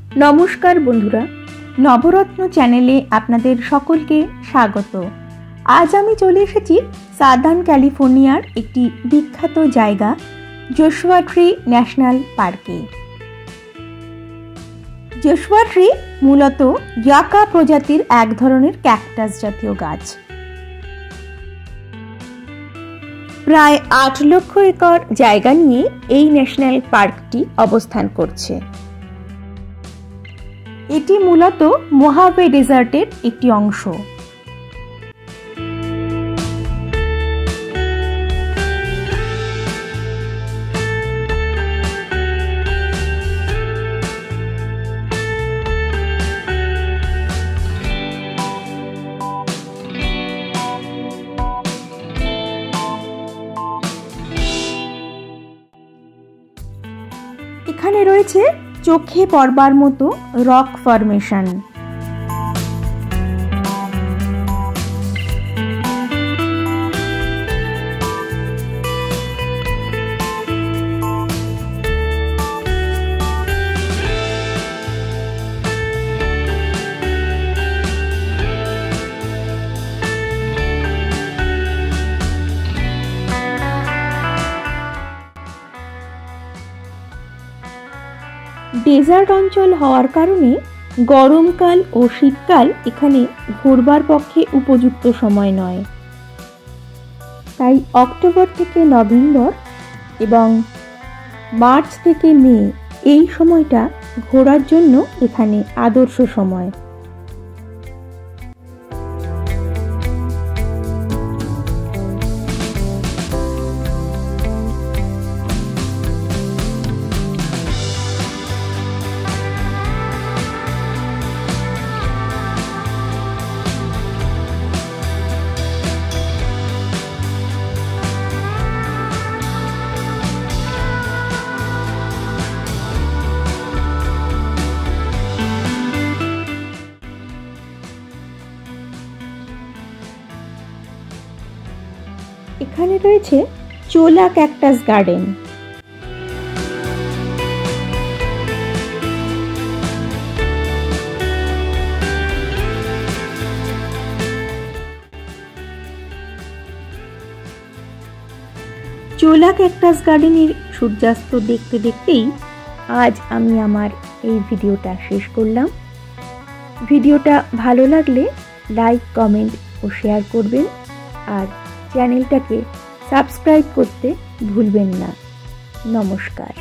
নমস্কার বন্ধুরা, নবরত্ন চ্যানেলে আপনাদের সকলকে স্বাগত। আজ আমি চলে এসেছি সাদার্ন ক্যালিফোর্নিয়ার একটি বিখ্যাত জায়গা জোশুয়া ট্রি ন্যাশনাল পার্কে। জোশুয়া ট্রি মূলত ইয়াকা প্রজাতির এক ধরনের ক্যাকটাস জাতীয় গাছ। প্রায় 8 লক্ষ একর জায়গা নিয়ে এই ন্যাশনাল পার্কটি অবস্থান করছে। এটি মূলত মোহাভে ডেজার্টের একটি অংশ। এখানে রয়েছে চোখে পড়বার মতো রক ফরমেশন। ডেজার্ট অঞ্চল হওয়ার কারণে গরমকাল ও শীতকাল এখানে ঘুরবার পক্ষে উপযুক্ত সময় নয়। তাই অক্টোবর থেকে নভেম্বর এবং মার্চ থেকে মে এই সময়টা ঘোরার জন্য এখানে আদর্শ সময়। এখানে রয়েছে চোলা ক্যাকটাস গার্ডেন। চোলা ক্যাকটাস গার্ডেনের সূর্যাস্ত দেখতে দেখতেই আজ আমি আমার এই ভিডিওটা শেষ করলাম। ভিডিওটা ভালো লাগলে লাইক, কমেন্ট ও শেয়ার করবেন, আর চ্যানেলটাকে সাবস্ক্রাইব করতে ভুলবেন না। নমস্কার।